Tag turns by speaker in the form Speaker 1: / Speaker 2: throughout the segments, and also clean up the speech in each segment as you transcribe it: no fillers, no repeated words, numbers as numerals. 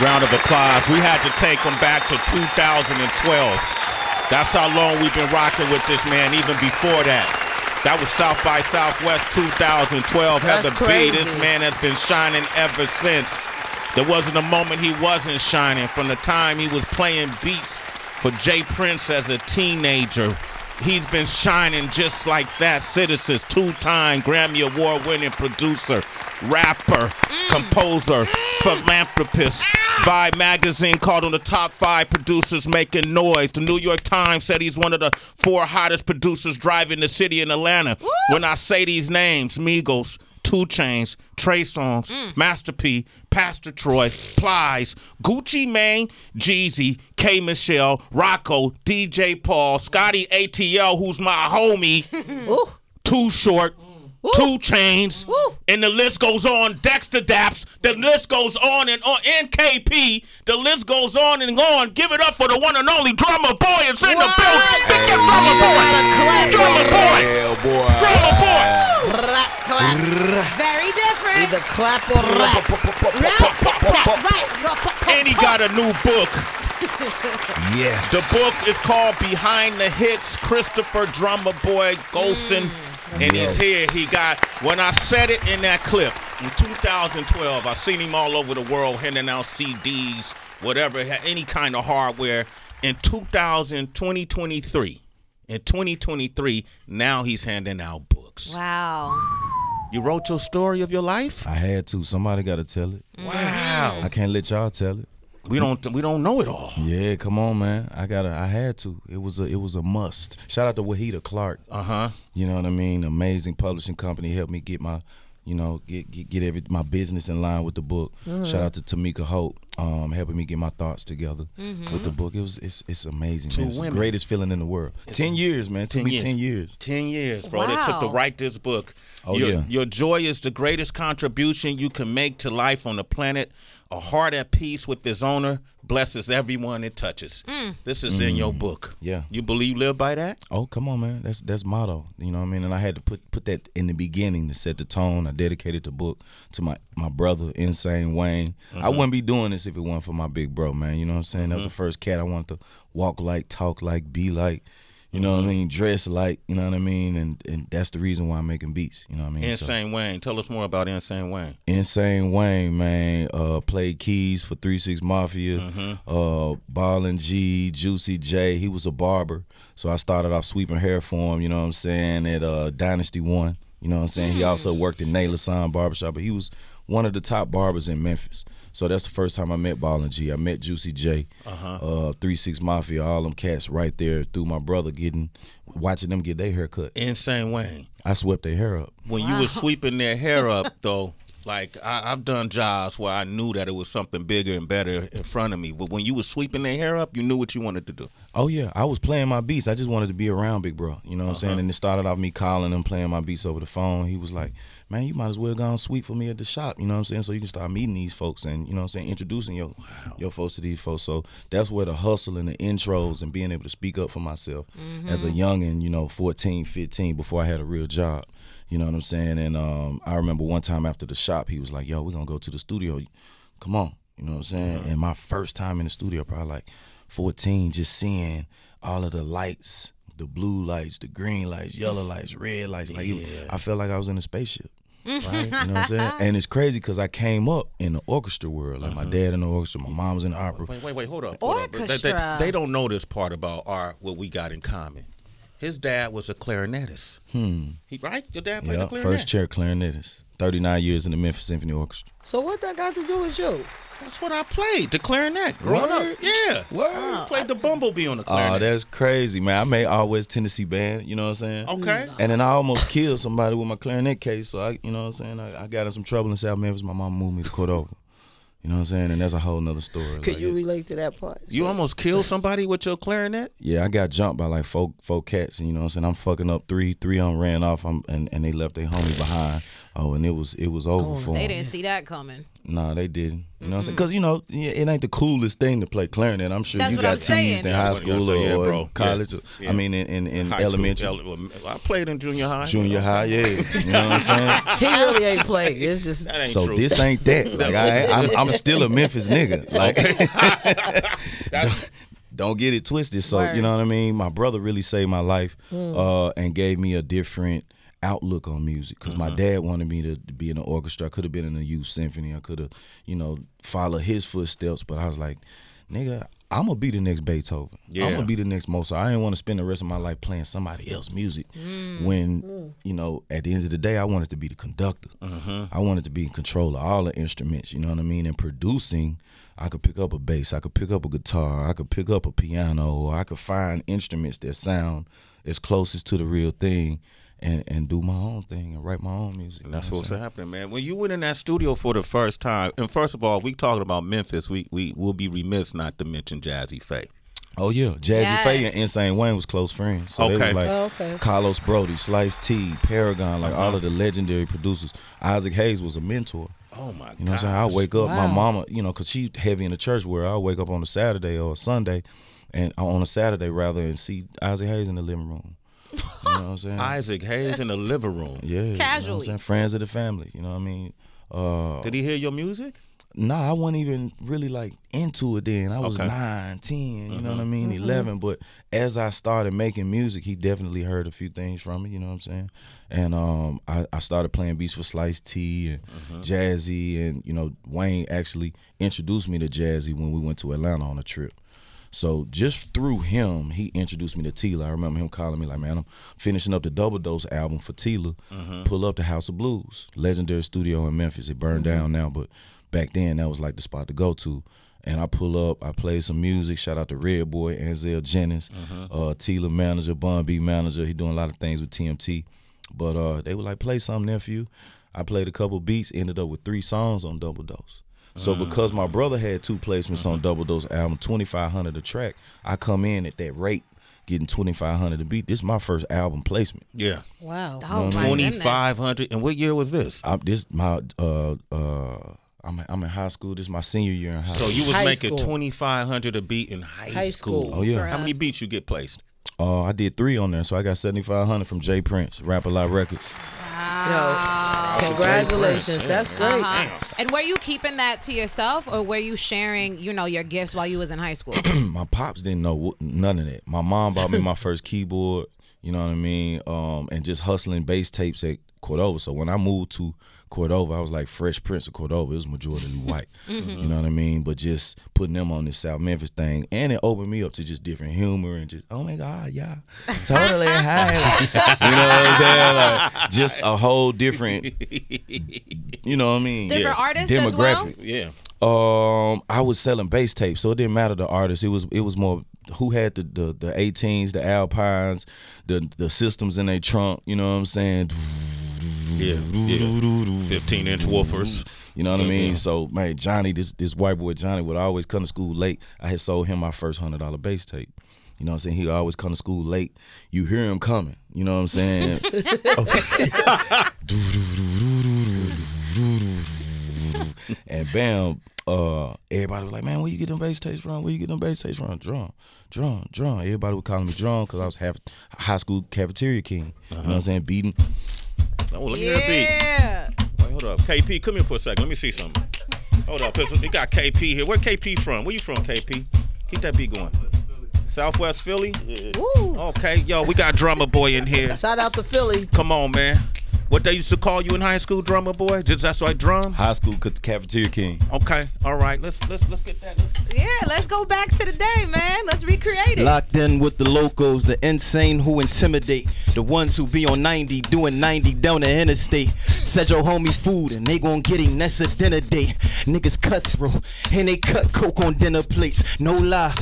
Speaker 1: Round of applause. We had to take them back to 2012. That's how long we've been rocking with this man, even before that. That was South by Southwest 2012.
Speaker 2: That's
Speaker 1: Heather B, this man has been shining ever since. There wasn't a moment he wasn't shining. From the time he was playing beats for Jay Prince as a teenager, he's been shining just like that. Citizens, two-time Grammy Award-winning producer, rapper, composer, philanthropist. Vibe magazine called him the top 5 producers making noise. The New York Times said he's one of the 4 hottest producers driving the city in Atlanta. Woo! When I say these names, Migos, 2 Chainz, Trey Songz, Master P, Pastor Troy, Plies, Gucci Mane, Jeezy, K. Michelle, Rocco, DJ Paul, Scotty ATL, who's my homie, Too Short, 2 Chainz, and the list goes on. Dexter Daps, the list goes on and on. NKP, the list goes on and on. Give it up for the one and only Drumma Boy is in the building. Pick your Drumma Boy. Drumma Boy. Drumma Boy.
Speaker 2: Very different. Either clap or rap. That's right.
Speaker 1: And he got a new book.
Speaker 3: Yes.
Speaker 1: The book is called Behind the Hits. Christopher Drumma Boy Golson. And he's here. He got, when I said it in that clip, in 2012, I seen him all over the world handing out CDs, whatever, any kind of hardware. In 2023, now he's handing out books.
Speaker 4: Wow.
Speaker 1: You wrote your story of your life?
Speaker 3: I had to. Somebody got to tell it.
Speaker 1: Wow.
Speaker 3: I can't let y'all tell it.
Speaker 1: We don't know it all.
Speaker 3: Yeah, come on, man. I had to. It was a must. Shout out to Wahida Clark. You know what I mean? Amazing publishing company helped me get my, get my business in line with the book. Shout out to Tamiko Hope, helping me get my thoughts together with the book. It's amazing, man. It's the greatest feeling in the world. 10 years, man. It took me 10 years.
Speaker 1: 10 years, bro.
Speaker 4: Wow.
Speaker 1: It took to write this book.
Speaker 3: Oh,
Speaker 1: Your joy is the greatest contribution you can make to life on the planet. A heart at peace with its owner blesses everyone it touches. This is in your book.
Speaker 3: Yeah.
Speaker 1: You live by that?
Speaker 3: Oh, come on, man. That's motto. You know what I mean? And I had to put that in the beginning to set the tone. I dedicated the book to my brother, Insane Wayne. I wouldn't be doing this if it wasn't for my big bro, man. You know what I'm saying? That was the first cat I wanted to walk like, talk like, be like. You know what I mean? Dress like, you know what I mean? And that's the reason why I'm making beats. You know what I mean?
Speaker 1: Insane Wayne. Tell us more about Insane Wayne.
Speaker 3: Insane Wayne, man, played keys for 3-6 Mafia, Ballin' G, Juicy J. He was a barber. So I started off sweeping hair for him, you know what I'm saying, at Dynasty One. You know what I'm saying? He also worked at Naylor Sign Barbershop, but he was one of the top barbers in Memphis. So that's the first time I met Ballin' G. I met Juicy J, 3-6 Mafia, all them cats right there through my brother watching them get their hair cut.
Speaker 1: Insane Wayne.
Speaker 3: I swept their hair up.
Speaker 1: When you was sweeping their hair up, though, like I've done jobs where I knew that it was something bigger and better in front of me. But when you was sweeping their hair up, you knew what you wanted to do.
Speaker 3: Oh, yeah. I was playing my beats. I just wanted to be around Big Bro. You know what I'm saying? And it started off me calling him, playing my beats over the phone. He was like, man, you might as well go and sweep for me at the shop. You know what I'm saying? So you can start meeting these folks and, you know what I'm saying, introducing your folks to these folks. So that's where the hustle and the intros and being able to speak up for myself as a youngin', 14, 15, before I had a real job. You know what I'm saying? And I remember one time after the shop, he was like, yo, we're going to go to the studio. Come on. You know what I'm saying? And my first time in the studio, probably like 14, just seeing all of the lights, the blue lights, the green lights, yellow lights, red lights. Like I felt like I was in a spaceship. Right? You know what I'm saying? And it's crazy because I came up in the orchestra world. Like my dad in the orchestra, my mom was in the opera.
Speaker 1: Wait, hold up.
Speaker 4: Orchestra.
Speaker 1: They don't know this part about what we got in common. His dad was a clarinetist. Right? Your dad played the clarinet?
Speaker 3: First chair clarinetist. 39 years in the Memphis Symphony Orchestra.
Speaker 2: So what that got to do with you?
Speaker 1: That's what I played, the clarinet, growing up. Yeah.
Speaker 3: Word.
Speaker 1: Played the bumblebee on the clarinet.
Speaker 3: Oh, that's crazy, man. I made Always Tennessee Band, you know what I'm saying?
Speaker 1: Okay.
Speaker 3: And then I almost killed somebody with my clarinet case, so you know what I'm saying? I got in some trouble in South Memphis. My mom moved me to Cordova. You know what I'm saying? And that's a whole nother story.
Speaker 2: Could you relate to that part?
Speaker 1: You almost killed somebody with your clarinet?
Speaker 3: Yeah, I got jumped by like four cats, and you know what I'm saying? I'm fucking up three of them ran off, and they left their homie behind. Oh, and it was over for them.
Speaker 4: They didn't see that coming.
Speaker 3: Nah, they didn't. You know what I'm saying? Because, you know, it ain't the coolest thing to play clarinet. I'm sure you got teased in high school or college. I mean, in elementary.
Speaker 1: I played in junior high.
Speaker 3: Junior high, yeah. You know what I'm saying?
Speaker 2: He really ain't played. It's just
Speaker 1: That ain't
Speaker 3: so
Speaker 1: true.
Speaker 3: this ain't that. Like I'm still a Memphis nigga. Like, don't get it twisted. So you know what I mean. My brother really saved my life and gave me a different outlook on music, because my dad wanted me to be in the orchestra. I could have been in the youth symphony. I could have, you know, followed his footsteps. But I was like, nigga, I'm gonna be the next Beethoven. I'm gonna be the next Mozart. I didn't want to spend the rest of my life playing somebody else's music. When you know, at the end of the day, I wanted to be the conductor. I wanted to be in control of all the instruments. You know what I mean? And producing, I could pick up a bass, I could pick up a guitar, I could pick up a piano, or I could find instruments that sound as closest to the real thing. And do my own thing and write my own music.
Speaker 1: And that's what's happening, man. When you went in that studio for the first time, and first of all, we talking about Memphis, we will be remiss not to mention Jazzy Faye.
Speaker 3: Oh yeah, Jazzy Faye and Insane Wayne was close friends. So they was like Carlos Brody, Slice T, Paragon, like all of the legendary producers. Isaac Hayes was a mentor.
Speaker 1: Oh my God.
Speaker 3: You know what I'm saying? I wake up, my mama, you know, cause she heavy in the church, where I wake up on a Saturday or a Sunday, and on a Saturday rather, and see Isaac Hayes in the living room. You know what I'm saying?
Speaker 1: Isaac Hayes in the living room.
Speaker 3: Yeah.
Speaker 4: Casually.
Speaker 3: You know friends of the family. You know what I mean?
Speaker 1: Did he hear your music?
Speaker 3: Nah, I wasn't even really like into it then. I was 9, 10, you know what I mean, 11. But as I started making music, he definitely heard a few things from me, you know what I'm saying? And I started playing beats for Slice T and Jazzy, and, you know, Wayne actually introduced me to Jazzy when we went to Atlanta on a trip. So just through him, he introduced me to Tila. I remember him calling me like, man, I'm finishing up the Double Dose album for Tila. Pull up the House of Blues, legendary studio in Memphis. It burned down now, but back then that was like the spot to go to. And I pull up, I play some music. Shout out to Red Boy, Ansel Jennings, Tila manager, Bun B manager. He doing a lot of things with TMT. But they were like, play something, nephew. I played a couple beats, ended up with 3 songs on Double Dose. So because my brother had 2 placements on Double Dose album, $2,500 a track, I come in at that rate, getting $2,500 a beat. This is my first album placement.
Speaker 1: Yeah.
Speaker 2: wow.
Speaker 4: Oh, my
Speaker 1: $2,500. And what year was this?
Speaker 3: I'm in high school. This is my senior year in high school.
Speaker 1: So you was
Speaker 2: High
Speaker 1: making
Speaker 2: school.
Speaker 1: $2,500 a beat in high school.
Speaker 3: Oh yeah.
Speaker 1: How many beats you get placed?
Speaker 3: I did 3 on there, so I got $7,500 from Jay Prince, Rap A Lot Records.
Speaker 2: Yo, congratulations. That's great.
Speaker 4: And were you keeping that to yourself, or were you sharing, you know, your gifts while you was in high school?
Speaker 3: My pops didn't know none of that. My mom bought me my first keyboard, you know what I mean, and just hustling bass tapes at Cordova. So when I moved to Cordova, I was like Fresh Prince of Cordova. It was majority white, you know what I mean? But just putting them on this South Memphis thing, and it opened me up to just different humor and just, oh my God, yeah, totally high. You know what I'm saying? Like, just a whole different, you know what I mean?
Speaker 4: Different artists
Speaker 3: demographic.
Speaker 4: as well?
Speaker 1: Yeah.
Speaker 3: I was selling bass tapes, so it didn't matter the artist. It was more who had the 18s, the Alpines, the systems in their trunk. You know what I'm saying?
Speaker 1: Yeah. 15-inch woofers.
Speaker 3: You know what I mean? So man, Johnny, this white boy Johnny would always come to school late. I had sold him my first $100 bass tape. You know what I'm saying? He would always come to school late. You hear him coming. You know what I'm saying? And bam, everybody was like, man, where you get them bass tapes from? Where you get them bass tapes from? Drum. Everybody was calling me Drum because I was half high school cafeteria king. You know what I'm saying? Beating.
Speaker 1: Oh, let me hear a beat. Wait, hold up. KP, come here for a second. Let me see something. Hold up. We got KP here. Where KP from? Where you from, KP? Keep that beat going. Southwest Philly? Yeah. Okay. Yo, we got Drumma Boy in here.
Speaker 2: Shout out to Philly.
Speaker 1: Come on, man. What they used to call you in high school, Drumma Boy? Just that's why drum?
Speaker 3: High school cafeteria king.
Speaker 1: Okay. All right. Let's get that.
Speaker 4: Yeah, let's go back to the day, man. Let's recreate it.
Speaker 5: Locked in with the locals, the insane who intimidate, the ones who be on 90, doing 90 down the interstate. Said your homies food and they gon' get him, that's a dinner date. Niggas cutthroat and they cut coke on dinner plates. No lie,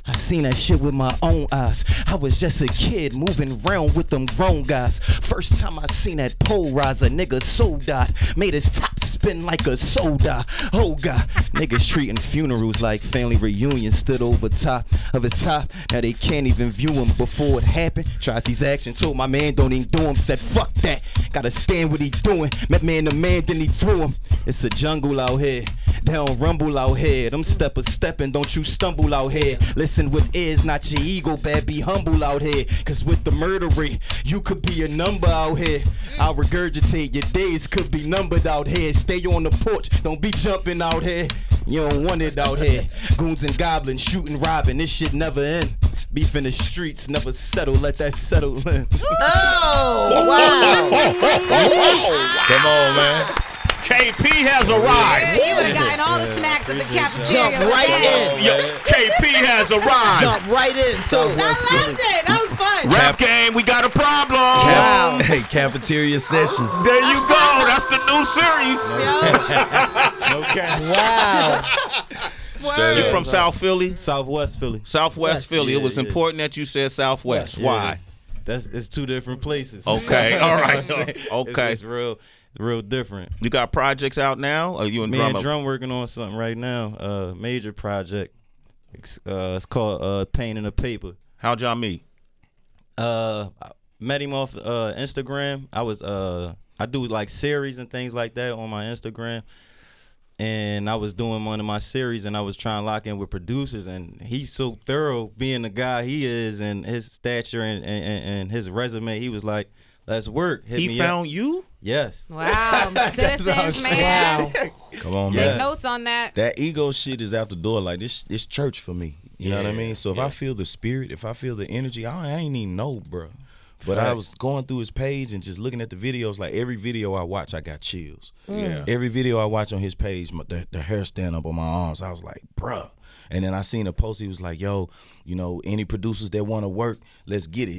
Speaker 5: I seen that shit with my own eyes. I was just a kid moving around with them grown guys. First time I seen that pole rise, a nigga soul died. Made his top spin like a soda. Oh God, niggas treating funerals like family reunions. Stood over top of his top. Now they can't even view him before it happened. Tries these actions, told my man don't even do him. Said fuck that, gotta stand what he doing. Met man the man, then he threw him. It's a jungle out here. They don't rumble out here. Them steppers stepping, don't you stumble out here. Listen with ears, not your ego, bad, be humble out here. Cause with the murder rate, you could be a number out here. I'll regurgitate, your days could be numbered out here. Stay on the porch, don't be jumping out here. You don't want it out here. Goons and goblins, shooting, robbing, this shit never end. Beef in the streets, never settle, let that settle in.
Speaker 2: Oh, wow.
Speaker 3: Come on, man.
Speaker 1: KP has arrived.
Speaker 4: You would have gotten all the snacks at the cafeteria.
Speaker 2: Jump right in.
Speaker 1: Yo, KP has arrived.
Speaker 2: Jump right in, too.
Speaker 4: I loved it. That was fun.
Speaker 1: Rap game, we got a problem.
Speaker 2: Wow.
Speaker 3: Hey, cafeteria sessions.
Speaker 1: There you go. That's the new series. Okay.
Speaker 2: Wow.
Speaker 1: You from South Philly?
Speaker 5: Southwest Philly.
Speaker 1: Southwest Philly.
Speaker 5: Yeah,
Speaker 1: It was important that you said Southwest. Why?
Speaker 5: It's two different places.
Speaker 1: Okay. All right. Okay.
Speaker 5: It's real different.
Speaker 1: You got projects out now? Or you and
Speaker 5: Me
Speaker 1: Drumma?
Speaker 5: and Drum working on something right now. Major project. It's called Pain in the Paper.
Speaker 1: How'd y'all meet?
Speaker 5: I met him off Instagram. I do like series and things like that on my Instagram. And I was doing one of my series, and I was trying to lock in with producers, and he's so thorough, being the guy he is, and his stature and his resume. He was like, "Let's work." Hit
Speaker 1: He
Speaker 5: me
Speaker 1: found
Speaker 5: up.
Speaker 1: you?
Speaker 5: Yes.
Speaker 4: Wow. Citizens, man.
Speaker 2: Wow.
Speaker 3: Come on,
Speaker 4: Take
Speaker 3: man.
Speaker 4: notes on that.
Speaker 3: That ego shit is out the door. Like this church for me. You know what I mean? So if I feel the spirit, if I feel the energy, I ain't even know, bro. But I was going through his page and just looking at the videos. Like every video I watch, I got chills.
Speaker 1: Yeah.
Speaker 3: Every video I watch on his page, the hair stand up on my arms. I was like, bruh. And then I seen a post. He was like, yo, you know, any producers that want to work, let's get it.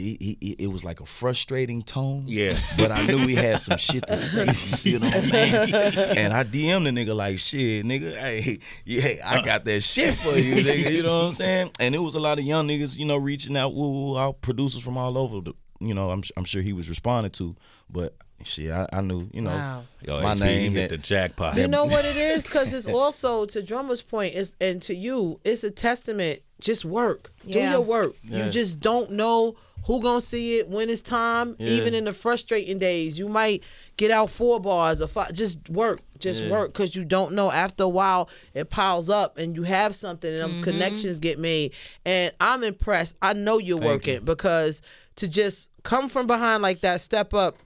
Speaker 3: It was like a frustrating tone.
Speaker 1: Yeah.
Speaker 3: But I knew he had some shit to say. You see what I'm saying? And I DM'd the nigga like, shit, nigga, hey, yeah, I got that shit for you, nigga. You know what I'm saying? And it was a lot of young niggas, you know, reaching out, out producers from all over the. You know, I'm sure he was responding to, but shit, I knew, you know,
Speaker 2: Wow.
Speaker 1: Yo,
Speaker 3: my
Speaker 1: HP,
Speaker 3: name
Speaker 1: hit
Speaker 3: that
Speaker 1: the jackpot.
Speaker 2: You know what it is? Because it's also, to Drummer's point, and to you, it's a testament. Just work. Do
Speaker 4: Yeah.
Speaker 2: your work.
Speaker 5: Yeah.
Speaker 2: You just don't know who gonna see it, when it's time.
Speaker 5: Yeah.
Speaker 2: Even in the frustrating days, you might get out 4 bars or 5. Just work. Just work, because you don't know. After a while, it piles up, and you have something, and those connections get made. And I'm impressed. I know you're working, because to just come from behind like that, step up,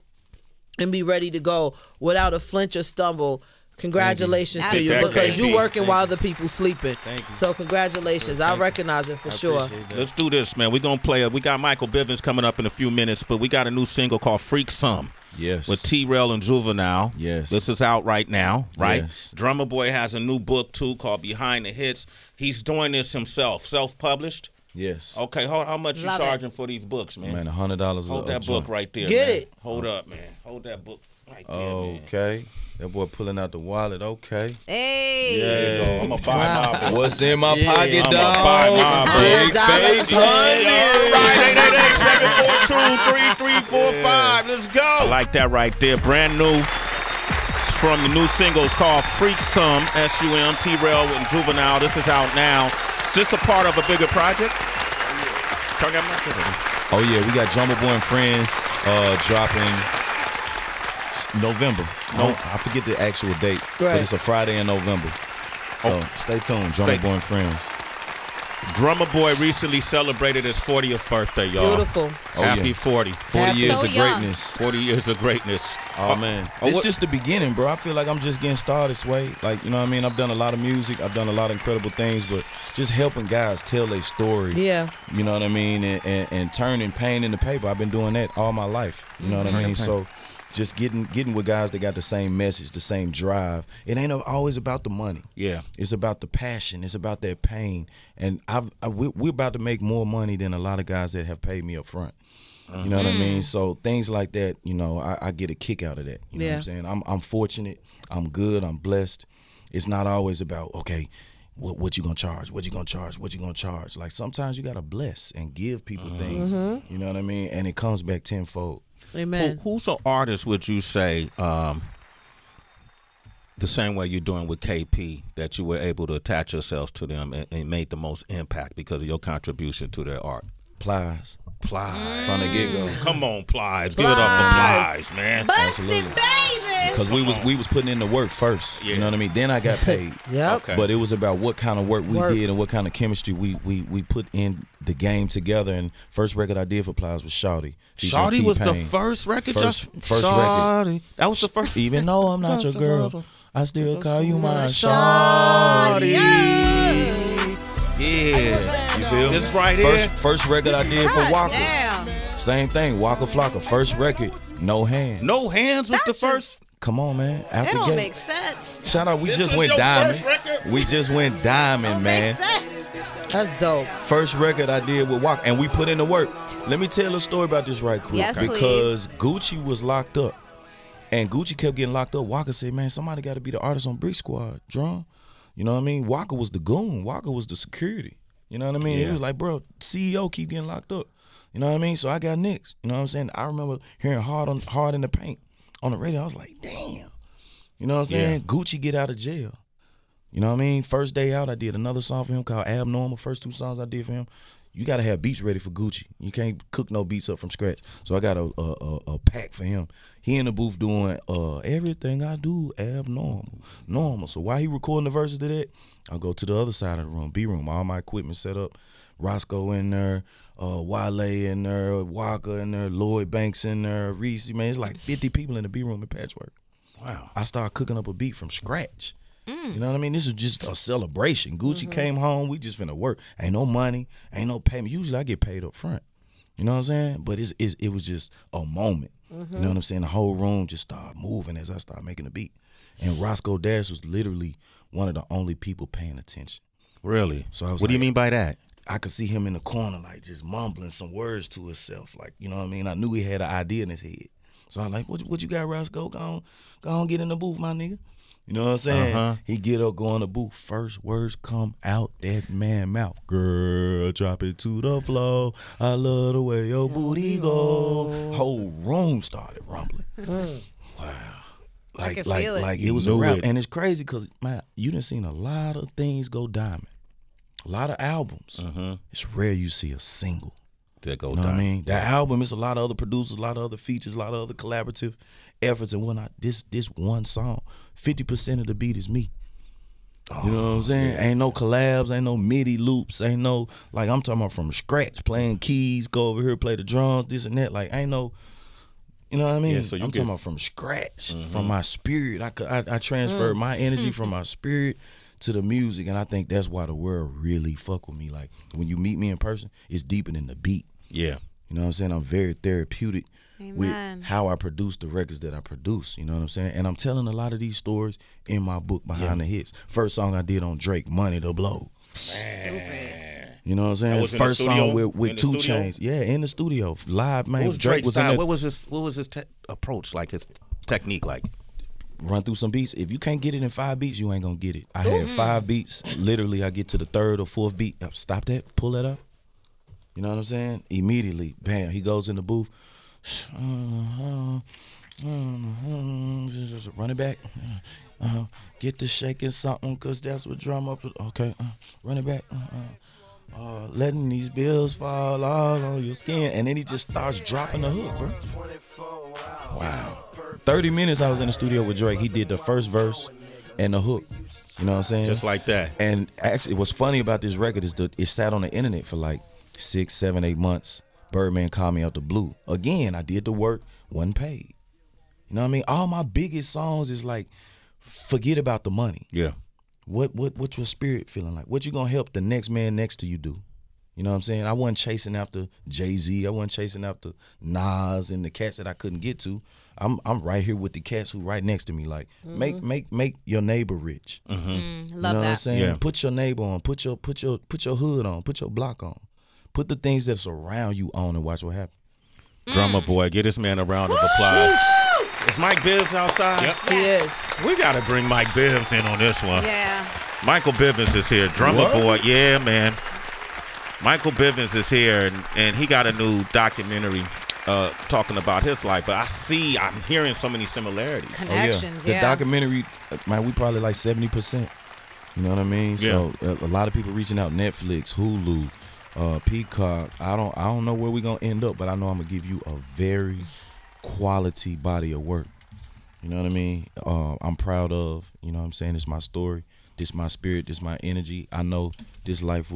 Speaker 2: and be ready to go without a flinch or stumble. Congratulations to you,
Speaker 4: Absolutely.
Speaker 2: because you working while other people sleeping.
Speaker 5: Thank you.
Speaker 2: So congratulations. I recognize it for sure.
Speaker 5: Appreciate that.
Speaker 1: Let's do this, man. We're going to play. We got Michael Bivins coming up in a few minutes, but we got a new single called Freak Some.
Speaker 3: yes,
Speaker 1: With T-Rell and Juvenile.
Speaker 3: Yes.
Speaker 1: This is out right now, right?
Speaker 3: Yes.
Speaker 1: Drumma Boy has a new book, too, called Behind the Hits. He's doing this himself, self-published.
Speaker 3: yes.
Speaker 1: Okay, how much
Speaker 4: Love
Speaker 1: you
Speaker 4: it.
Speaker 1: charging for these books, man?
Speaker 3: Man, $100.
Speaker 1: Hold
Speaker 3: a
Speaker 1: that book
Speaker 3: joint.
Speaker 1: right there,
Speaker 2: Get
Speaker 1: man.
Speaker 2: it.
Speaker 1: Hold up, man. Hold that book right there, man.
Speaker 3: Okay, that boy pulling out the wallet. Okay,
Speaker 4: Hey.
Speaker 1: There you go. I'm going to buy my book.
Speaker 3: what's in my pocket,
Speaker 1: I'ma
Speaker 3: dog?
Speaker 1: buy my
Speaker 3: Big
Speaker 2: $100,
Speaker 3: face,
Speaker 2: honey.
Speaker 1: Right, 888-742-3345. Let's go. I like that right there. Brand new. It's from the new single. It's called Freak Some, S-U-M, T-Rell and Juvenile. This is out now. Is this a part of a bigger project? Turn that mic over.
Speaker 3: Oh yeah, we got Drumma Boy and Friends dropping November. No, I forget the actual date, but
Speaker 2: Right.
Speaker 3: it's a Friday in November. So stay tuned, Drumma Boy and Friends.
Speaker 1: Drumma Boy recently celebrated his 40th birthday, y'all.
Speaker 2: Beautiful.
Speaker 1: Happy
Speaker 3: yeah.
Speaker 1: 40.
Speaker 3: 40 years
Speaker 4: So
Speaker 3: of
Speaker 4: young.
Speaker 3: greatness.
Speaker 1: 40 years of greatness.
Speaker 3: Oh man, it's just the beginning, bro. I feel like I'm just getting started, Sway. Like, you know what I mean? I've done a lot of music, I've done a lot of incredible things, but just helping guys tell their story.
Speaker 2: Yeah.
Speaker 3: You know what I mean? And turning pain into paper. I've been doing that all my life. You know what I mean? So just getting with guys that got the same message, the same drive. It ain't always about the money.
Speaker 1: Yeah.
Speaker 3: It's about the passion. It's about that pain. And we're about to make more money than a lot of guys that have paid me up front. You know what I mean? So things like that, you know, I get a kick out of that. You know what I'm saying? I'm fortunate. I'm good. I'm blessed. It's not always about, okay, what you gonna charge? What you gonna charge? What you gonna charge? Like sometimes you gotta bless and give people things. You know what I mean? And it comes back tenfold.
Speaker 2: Amen.
Speaker 1: Who's an artist would you say the same way you're doing with KP, that you were able to attach yourself to them and made the most impact because of your contribution to their art?
Speaker 3: Plies.
Speaker 1: Plies.
Speaker 3: From the get-go.
Speaker 1: Come on, Plies. Give it up for Plies, man.
Speaker 3: Absolutely.
Speaker 4: Baby.
Speaker 3: Because we was putting in the work first. You know what I mean? Then I got paid.
Speaker 2: Yep.
Speaker 3: But it was about what kind of work we did and what kind of chemistry we put in the game together. And first record I did for Plies was Shawty.
Speaker 1: Shawty was the first record?
Speaker 3: First record.
Speaker 1: That was the first.
Speaker 3: Even though I'm not your girl, I still call you my Shawty.
Speaker 1: Yeah.
Speaker 3: You feel?
Speaker 1: This right here.
Speaker 3: First record I did for Waka.
Speaker 4: Damn.
Speaker 3: Same thing. Waka Flocka. First record, No Hands.
Speaker 1: No Hands was the first.
Speaker 3: Come on, man.
Speaker 4: That
Speaker 3: After
Speaker 4: don't
Speaker 3: gate.
Speaker 4: make sense.
Speaker 3: Shout out. We
Speaker 1: This
Speaker 3: just
Speaker 1: was
Speaker 3: went
Speaker 1: your
Speaker 3: diamond.
Speaker 1: first record?
Speaker 3: We just went diamond, man.
Speaker 4: Makes sense.
Speaker 2: That's dope.
Speaker 3: First record I did with Waka, and we put in the work. Let me tell a story about this right quick.
Speaker 4: Yes,
Speaker 3: because Gucci was locked up. And Gucci kept getting locked up. Waka said, man, somebody got to be the artist on Brick Squad, Drum. You know what I mean? Waka was the goon. Waka was the security. You know what I mean?
Speaker 1: Yeah.
Speaker 3: He was like, bro, CEO keep getting locked up. You know what I mean? So I got next. You know what I'm saying? I remember hearing Hard in the Paint on the radio. I was like, damn. You know what I'm saying?
Speaker 1: Yeah.
Speaker 3: Gucci get out of jail. You know what I mean? First day out, I did another song for him called Abnormal. First 2 songs I did for him. You got to have beats ready for Gucci. You can't cook no beats up from scratch. So I got a pack for him. He in the booth doing everything I do normal. So while he recording the verses to that, I'll go to the other side of the room, B room. All my equipment set up. Roscoe in there, Wale in there, Waka in there, Lloyd Banks in there, Reese. Man, it's like 50 people in the B room in Patchwork.
Speaker 1: Wow.
Speaker 3: I started cooking up a beat from scratch. You know what I mean? This is just a celebration. Gucci came home. We just finna work. Ain't no money. Ain't no payment. Usually I get paid up front. You know what I'm saying? But it was just a moment. You know what I'm saying? The whole room just started moving as I started making the beat. And Roscoe Dash was literally one of the only people paying attention.
Speaker 1: Really?
Speaker 3: So I was
Speaker 1: what do you
Speaker 3: like-
Speaker 1: mean by that?
Speaker 3: I could see him in the corner, like just mumbling some words to himself. Like, you know what I mean? I knew he had an idea in his head. So I was like, what you got, Roscoe? Go on, get in the booth, my nigga. You know what I'm saying? He get up, go in the booth. First words come out that man mouth. Girl, drop it to the floor. I love the way your booty go. Whole room started rumbling. Wow.
Speaker 4: I can feel it.
Speaker 3: Like
Speaker 1: You
Speaker 3: it was a
Speaker 1: knew
Speaker 3: rap.
Speaker 1: it.
Speaker 3: And it's crazy because, man, you done seen a lot of things go diamond. A lot of albums. It's rare you see a single.
Speaker 1: That go
Speaker 3: You know
Speaker 1: down.
Speaker 3: what I mean? That album is a lot of other producers, a lot of other features, a lot of other collaborative efforts and whatnot. This one song, 50% of the beat is me. You know what I'm saying? Ain't no collabs, ain't no MIDI loops, ain't no, like I'm talking about from scratch, playing keys, go over here, play the drums, this and that. Like ain't no, you know what I mean?
Speaker 1: Yeah, so you
Speaker 3: I'm
Speaker 1: get-
Speaker 3: talking about from scratch, from my spirit. I transferred my energy from my spirit to the music, and I think that's why the world really fuck with me. Like when you meet me in person, it's deeper than the beat.
Speaker 1: Yeah.
Speaker 3: You know what I'm saying? I'm very therapeutic with
Speaker 4: Amen.
Speaker 3: how I produce the records that I produce. You know what I'm saying? And I'm telling a lot of these stories in my book, Behind the Hits. First song I did on Drake, Money to Blow.
Speaker 4: Stupid.
Speaker 3: You know what I'm
Speaker 1: That
Speaker 3: saying?
Speaker 1: was in the
Speaker 3: First
Speaker 1: studio?
Speaker 3: song
Speaker 1: In
Speaker 3: with
Speaker 1: the
Speaker 3: 2
Speaker 1: studio?
Speaker 3: Chainz. Yeah, in the studio. Live, man.
Speaker 1: What was
Speaker 3: Drake
Speaker 1: Drake's
Speaker 3: was in
Speaker 1: style?
Speaker 3: there.
Speaker 1: What was his approach, like his technique like?
Speaker 3: Run through some beats. If you can't get it in 5 beats, you ain't gonna get it. I had 5 beats. Literally, I get to the 3rd or 4th beat. Stop that. Pull that up. You know what I'm saying? Immediately, bam, he goes in the booth. Just run it back. Get to shaking something, cause that's what drama. Okay, run it back. Letting these bills fall all on your skin, and then he just starts dropping the hook, bro. Wow. 30 minutes I was in the studio with Drake. He did the first verse and the hook. You know what I'm saying?
Speaker 1: Just like that.
Speaker 3: And actually, what's funny about this record is it sat on the internet for like 6, 7, 8 months. Birdman called me out the blue. Again, I did the work, wasn't paid. You know what I mean? All my biggest songs is like, forget about the money.
Speaker 1: Yeah.
Speaker 3: What's your spirit feeling like? What you gonna help the next man next to you do? You know what I'm saying? I wasn't chasing after Jay-Z. I wasn't chasing after Nas and the cats that I couldn't get to. I'm right here with the cats who right next to me. Like make your neighbor rich.
Speaker 4: Love
Speaker 3: You know what I'm
Speaker 4: that.
Speaker 3: saying?
Speaker 1: Yeah.
Speaker 3: Put your neighbor on. Put your hood on. Put your block on. Put the things that surround you on and watch what happens.
Speaker 1: Drummer Boy, get this man a round of applause. Is Mike Bibbs outside?
Speaker 2: He is.
Speaker 1: We got to bring Mike Bibbs in on this one.
Speaker 4: Yeah.
Speaker 1: Michael Bivins is here. Drumma Boy. Yeah, man. Michael Bivins is here, and he got a new documentary talking about his life. But I'm hearing so many similarities.
Speaker 4: Connections,
Speaker 3: The documentary, man, we probably like 70%. You know what I mean?
Speaker 1: Yeah.
Speaker 3: So a lot of people reaching out, Netflix, Hulu, Peacock. I don't know where we're gonna end up, but I know I'm gonna give you a very quality body of work. You know what I mean? I'm proud of, you know what I'm saying? It's my story. This my spirit. This my energy. I know this life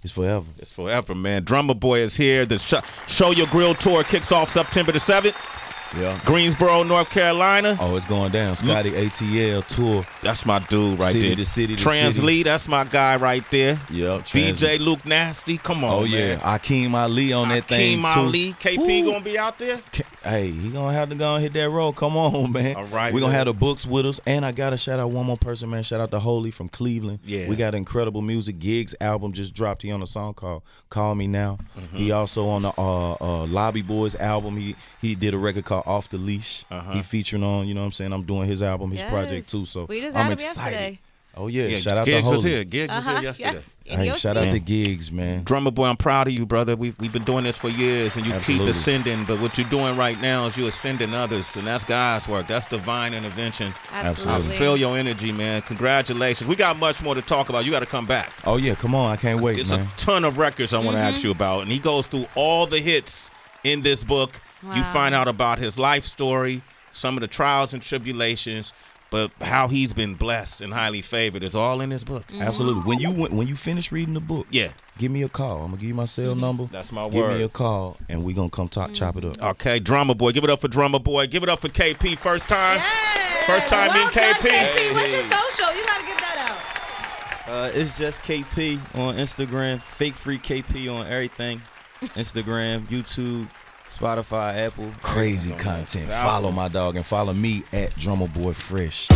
Speaker 3: is forever.
Speaker 1: It's forever, man. Drumma Boy is here. The Show Your Grill tour kicks off September the 7th.
Speaker 3: Yeah.
Speaker 1: Greensboro, North Carolina.
Speaker 3: Oh, it's going down. Scotty ATL tour.
Speaker 1: That's my dude right
Speaker 3: City
Speaker 1: there.
Speaker 3: to city to
Speaker 1: Trans
Speaker 3: city.
Speaker 1: Lee, that's my guy right there.
Speaker 3: Yep.
Speaker 1: DJ Luke Nasty, come on,
Speaker 3: Oh
Speaker 1: man.
Speaker 3: yeah, Akeem Ali on that thing too.
Speaker 1: Akeem Ali, KP
Speaker 3: Ooh.
Speaker 1: gonna be out there.
Speaker 3: Hey, he gonna have to go and hit that road. Come on, man.
Speaker 1: All right,
Speaker 3: we gonna
Speaker 1: man.
Speaker 3: have the books with us, and I gotta shout out one more person, man. Shout out to Holy from Cleveland.
Speaker 1: Yeah.
Speaker 3: We got incredible music. Gigs album just dropped. He on a song called "Call Me Now." He also on the Lobby Boys album. He did a record called "Off the Leash." He featuring on, you know what I'm saying. I'm doing his album, his project too. So
Speaker 4: We just had
Speaker 3: I'm
Speaker 4: him
Speaker 3: excited.
Speaker 4: yesterday.
Speaker 3: Oh yeah,
Speaker 1: Yeah,
Speaker 3: shout out
Speaker 1: Gigs
Speaker 3: to Holy.
Speaker 1: was here. Gigs was here yesterday.
Speaker 4: Yes. And
Speaker 3: Hey,
Speaker 4: you'll
Speaker 3: shout
Speaker 4: see.
Speaker 3: out to Gigs, man.
Speaker 1: Drumma Boy, I'm proud of you, brother. We've been doing this for years, and you
Speaker 3: Absolutely.
Speaker 1: keep ascending. But what you're doing right now is you're ascending others, and that's God's work. That's divine intervention.
Speaker 4: Absolutely.
Speaker 1: I feel your energy, man. Congratulations. We got much more to talk about. You got to come back.
Speaker 3: Oh yeah, come on, I can't wait,
Speaker 1: It's
Speaker 3: man.
Speaker 1: a ton of records I want to ask you about, and he goes through all the hits in this book. You
Speaker 4: Wow.
Speaker 1: find out about his life story, some of the trials and tribulations, but how he's been blessed and highly favored. It's all in this book.
Speaker 3: Absolutely. When you finish reading the book,
Speaker 1: Yeah.
Speaker 3: give me a call. I'm gonna give you my cell number.
Speaker 1: That's my
Speaker 3: Give
Speaker 1: word.
Speaker 3: me a call, and we gonna come chop it up.
Speaker 1: Okay, Drumma Boy. Give it up for Drumma Boy. Give it up for KP. First time.
Speaker 4: Yes.
Speaker 1: First time
Speaker 4: Well
Speaker 1: meeting KP.
Speaker 4: done, KP. What's your social? You gotta give that out.
Speaker 6: It's just KP on Instagram, Fake Free KP on everything, Instagram, YouTube, Spotify, Apple.
Speaker 3: Crazy content. Follow my dog and follow me at Drumma Boy Fresh.